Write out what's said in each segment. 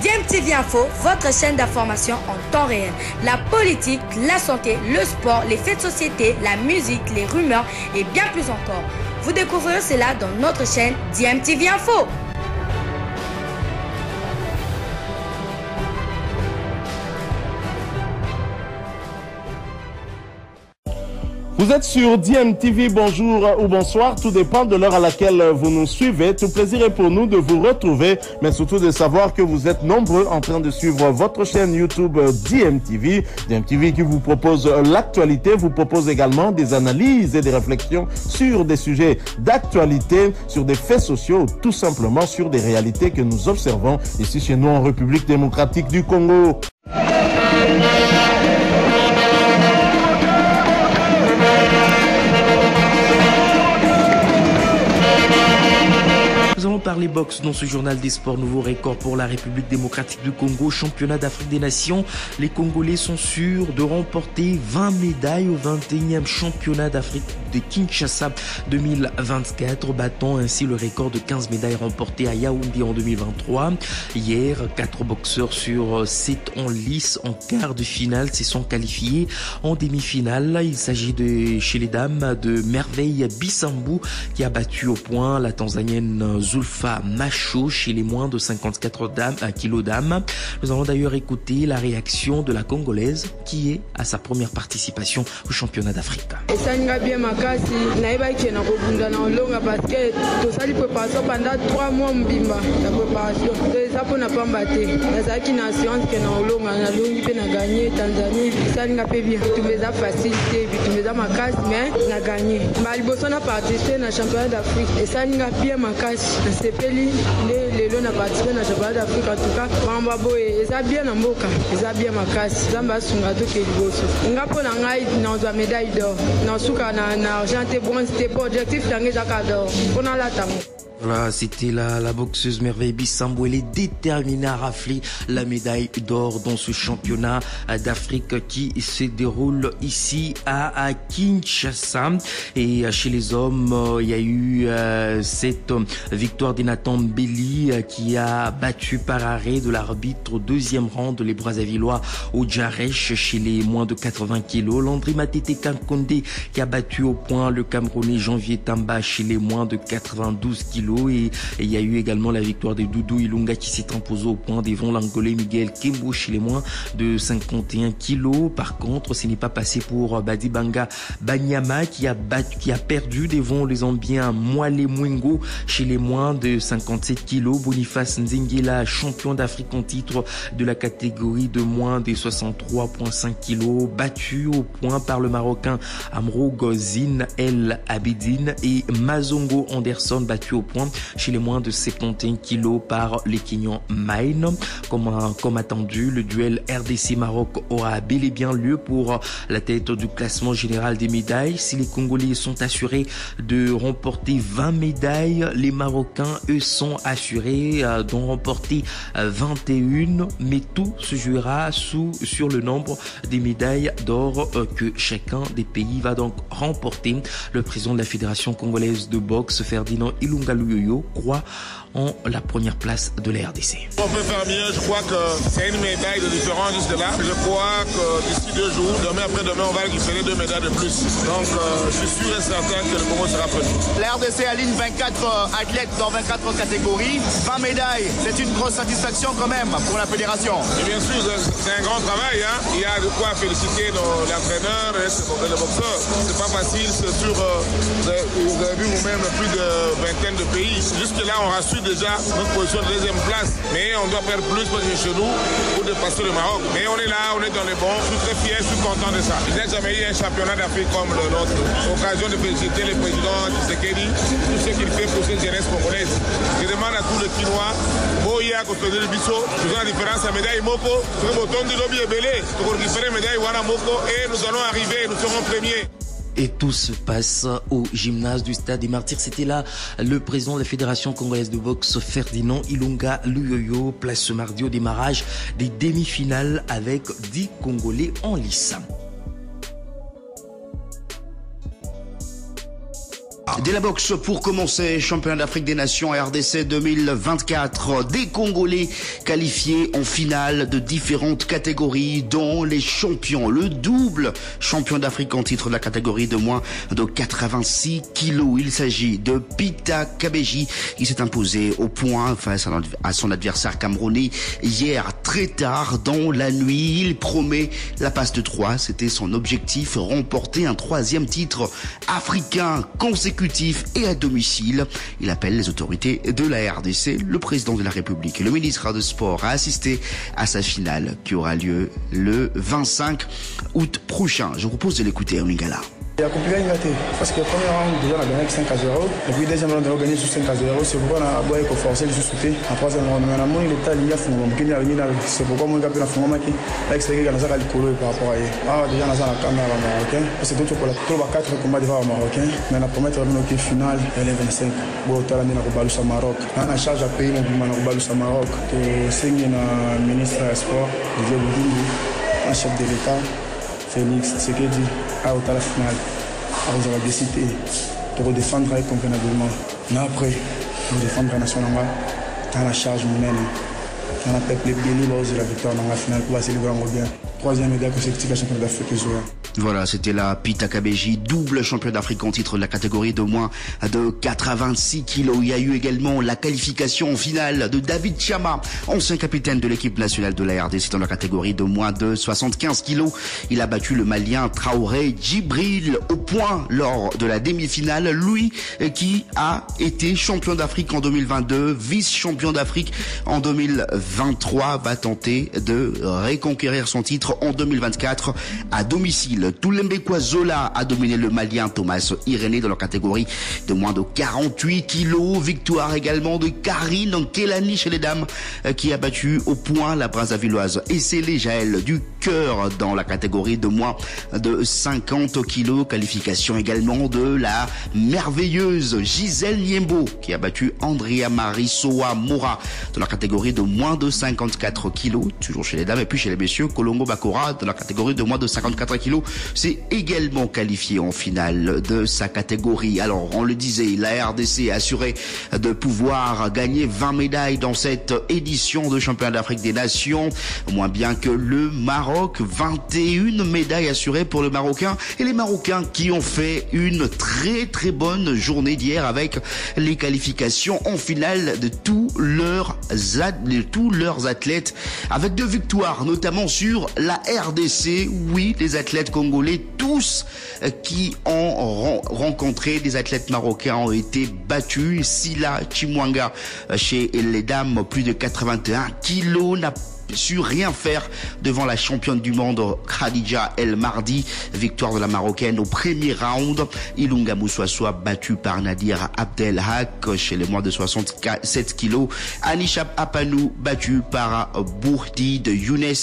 DMTV Info, votre chaîne d'information en temps réel. La politique, la santé, le sport, les faits de société, la musique, les rumeurs et bien plus encore. Vous découvrirez cela dans notre chaîne DMTV Info. Vous êtes sur DMTV, bonjour ou bonsoir, tout dépend de l'heure à laquelle vous nous suivez. Tout plaisir est pour nous de vous retrouver, mais surtout de savoir que vous êtes nombreux en train de suivre votre chaîne YouTube DMTV. DMTV qui vous propose l'actualité, vous propose également des analyses et des réflexions sur des sujets d'actualité, sur des faits sociaux, tout simplement sur des réalités que nous observons ici chez nous en République démocratique du Congo. Nous allons parler boxe dans ce journal des sports. Nouveau record pour la République démocratique du Congo, championnat d'Afrique des Nations. Les Congolais sont sûrs de remporter 20 médailles au 21e championnat d'Afrique de Kinshasa 2024, battant ainsi le record de 15 médailles remportées à Yaoundé en 2023. Hier, 4 boxeurs sur 7 en lice en quart de finale se sont qualifiés en demi-finale. Il s'agit chez les dames de Merveille Bissambou qui a battu au point la Tanzanienne Zulfa Macho chez les moins de 54 kilos dames. Nous allons d'ailleurs écouter la réaction de la Congolaise qui est à sa première participation au championnat d'Afrique. Pendant 3 mois mbimba la préparation ça pour na pambaté nazaki na science que na olonga na longi pe na gagner Tanzanie ça nga pe bien tumeza facilité tumeza makasi mais na gagner maliboso na participer na championnat d'Afrique et ça nga bien makasi na sepeli lelo na participer na championnat d'Afrique en tout cas mamba boye ça bien na mboka ça bien makasi zamba sunga to ke liboso nga pona ngai na za médaille d'or na suka na argent et bronze c'était pas objectif tangi zakador pona la tango. Voilà, c'était la boxeuse Merveille Bissambou. Elle est déterminée à rafler la médaille d'or dans ce championnat d'Afrique qui se déroule ici à Kinshasa. Et chez les hommes, il y a eu cette victoire d'Enathan Mbeli qui a battu par arrêt de l'arbitre au 2e round les Brazzavillois au Djaresh chez les moins de 80 kilos. Landry Matete Kankonde qui a battu au point le Camerounais Janvier Tamba chez les moins de 92 kilos. Et il y a eu également la victoire de Doudou Ilunga qui s'est imposé au point devant l'Angolais Miguel Kembo chez les moins de 51 kilos. Par contre, ce n'est pas passé pour Badibanga Banyama qui a perdu devant les Zambiens Mwale Mwengo chez les moins de 57 kilos. Boniface Nzengela, champion d'Afrique en titre de la catégorie de moins de 63,5 kilos, battu au point par le Marocain Amro Gozine El Abidine, et Mazongo Anderson battu au point chez les moins de 71 kilos par les Kenyans Maine. Comme attendu, le duel RDC-Maroc aura bel et bien lieu pour la tête du classement général des médailles. Si les Congolais sont assurés de remporter 20 médailles, les Marocains, eux, sont assurés d'en remporter 21, mais tout se jouera sur le nombre des médailles d'or que chacun des pays va donc remporter. Le président de la Fédération congolaise de boxe, Ferdinand Ilunga Luyoyo, croit en la première place de la RDC. On peut faire mieux, je crois que c'est une médaille de différence jusque là. Je crois que d'ici 2 jours, demain après-demain, on va récupérer 2 médailles de plus. Donc je suis sûr et certain que le Congo sera premier. La RDC aligne 24 athlètes dans 24 catégories. 20 médailles, c'est une grosse satisfaction quand même pour la fédération. Et bien sûr, c'est un grand travail. Hein. Il y a de quoi féliciter l'entraîneur et le boxeur. C'est pas facile, c'est sûr. Vous avez vu vous-même plus de vingtaine de pays. Jusque-là, on rassure déjà notre position de 2e place. Mais on doit faire plus chez nous pour dépasser le Maroc. Mais on est là, on est dans les bons. Je suis très fier, je suis content de ça. Il n'y a jamais eu un championnat d'Afrique comme le nôtre. Occasion de féliciter le président Tshisekedi, tout ce qu'il fait pour cette jeunesse congolaise. Je demande à tous les Quinois, Boya, Kotodé le Bisso, faisons la différence à médaille Moko, sur le bouton du lobby et belé, pour récupérer médaille Wana Moko, et nous allons arriver, nous serons premiers. Et tout se passe au gymnase du Stade des Martyrs. C'était là le président de la Fédération congolaise de boxe, Ferdinand Ilunga Luyoyo. Place ce mardi au démarrage des demi-finales avec 10 Congolais en lice. De la boxe pour commencer, championnat d'Afrique des Nations RDC 2024. Des Congolais qualifiés en finale de différentes catégories, dont les champions, le double champion d'Afrique en titre de la catégorie de moins de 86 kilos. Il s'agit de Peter Kabeji qui s'est imposé au point face à son adversaire camerounais hier très tard dans la nuit. Il promet la passe de 3, c'était son objectif, remporter un 3e titre africain consécutif et à domicile. Il appelle les autorités de la RDC, le président de la République et le ministre des Sports à assister à sa finale qui aura lieu le 25 août prochain. Je vous propose de l'écouter en lingala. Il y a compliqué parce que le premier round, déjà, on a gagné 5-0. Et puis, le deuxième round, on a gagné 5-0. C'est pourquoi on a forcé le sous-sauté. En troisième round, on a monté l'état, il y a c'est pourquoi on a pu la fondre qui a extérieur dans la colo par rapport à eux. Ah, déjà, on a la caméra marocain. C'est tout pour la 4 combats devant le marocain. Mais on a promis de revenir au final, elle est 25. Bon, on a mis la Baloussa Maroc. On a charge à payer, on a Baloussa Maroc. C'est le ministre des Sports, Didier Boudingu, un chef de l'État, Félix Tshisekedi. À la finale, on va décider de redéfendre convenablement. Mais après, on défendre la nation dans la charge humaine, dans la peuple béni lors de la victoire dans la finale pour célébrer en bien. 3e médaille consécutive à la championnat d'Afrique. Voilà, c'était la Peter Kabeji, double champion d'Afrique en titre de la catégorie de moins de 86 kilos. Il y a eu également la qualification en finale de David Chama, ancien capitaine de l'équipe nationale de la RDC dans la catégorie de moins de 75 kilos. Il a battu le Malien Traoré Djibril au point lors de la demi-finale. Lui qui a été champion d'Afrique en 2022, vice-champion d'Afrique en 2023, va tenter de reconquérir son titre en 2024 à domicile. Toulembe Zola a dominé le Malien Thomas Irénée dans la catégorie de moins de 48 kilos. Victoire également de Karine Kelani chez les dames qui a battu au point la Brazzavilloise Essélé Jaël du Cœur dans la catégorie de moins de 50 kilos. Qualification également de la merveilleuse Gisèle Niembo qui a battu Andrea Marisoa Mora dans la catégorie de moins de 54 kilos, toujours chez les dames. Et puis chez les messieurs, Kolongo Bakora dans la catégorie de moins de 54 kilos s'est également qualifié en finale de sa catégorie. Alors, on le disait, la RDC a assuré de pouvoir gagner 20 médailles dans cette édition de championnat d'Afrique des Nations, moins bien que le Maroc. 21 médailles assurées pour le Marocain et les Marocains qui ont fait une très très bonne journée d'hier avec les qualifications en finale de tous leurs athlètes avec 2 victoires, notamment sur la RDC. Oui, les athlètes congolais, tous qui ont rencontré des athlètes marocains ont été battus. Sila Chimwanga chez les dames, plus de 81 kilos, n'a su rien faire devant la championne du monde Khadija El Mardi. Victoire de la Marocaine au premier round. Ilunga Moussoissoa battu par Nadir Abdelhak chez les moins de 67 kilos. Anisha Apanou battu par Bourdi de Younes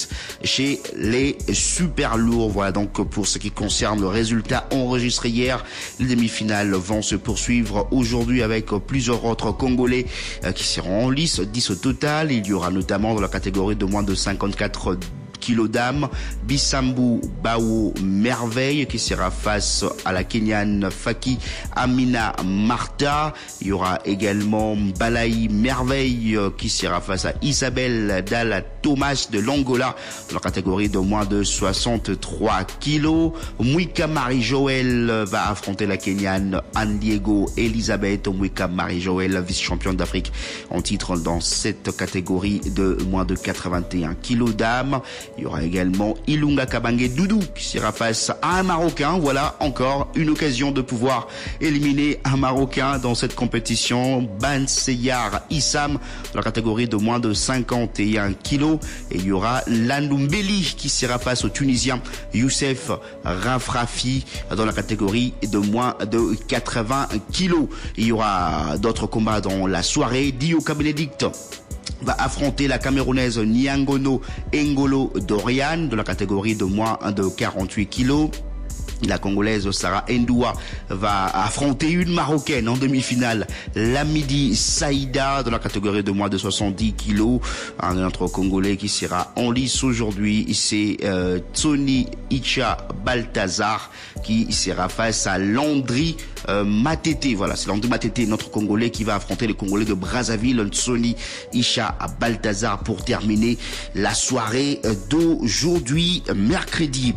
chez les super lourds. Voilà donc pour ce qui concerne le résultat enregistré hier. Les demi-finales vont se poursuivre aujourd'hui avec plusieurs autres Congolais qui seront en lice, 10 au total. Il y aura notamment dans la catégorie de moins de 54 kilos d'âme, Bissambu Bao Merveille qui sera face à la Kenyane Faki Amina Marta. Il y aura également Balaï Merveille qui sera face à Isabelle Dalla Thomas de l'Angola dans la catégorie de moins de 63 kilos. Mwika Marie-Joël va affronter la Kenyane Anne Diego Elisabeth. Mwika Marie-Joël, vice-championne d'Afrique en titre dans cette catégorie de moins de 81 kilos d'âme. Il y aura également Ilunga Kabange Doudou qui sera face à un Marocain. Voilà encore une occasion de pouvoir éliminer un Marocain dans cette compétition. Ban Seyar Issam dans la catégorie de moins de 51 kilos. Et il y aura Landumbeli qui sera face au Tunisien Youssef Rafrafi dans la catégorie de moins de 80 kilos. Il y aura d'autres combats dans la soirée. Dioka Benedict va affronter la Camerounaise Nyangono Engolo Dorian de la catégorie de moins de 48 kilos. La Congolaise Sarah Ndoua va affronter une Marocaine en demi-finale. Lamidi Saïda dans la catégorie de moins de 70 kilos. Un autre Congolais qui sera en lice aujourd'hui, c'est Tsoni Icha Balthazar qui sera face à Landry Matete. Voilà, c'est Landry Matete, notre Congolais qui va affronter le Congolais de Brazzaville, Tsoni Icha Balthazar pour terminer la soirée d'aujourd'hui, mercredi.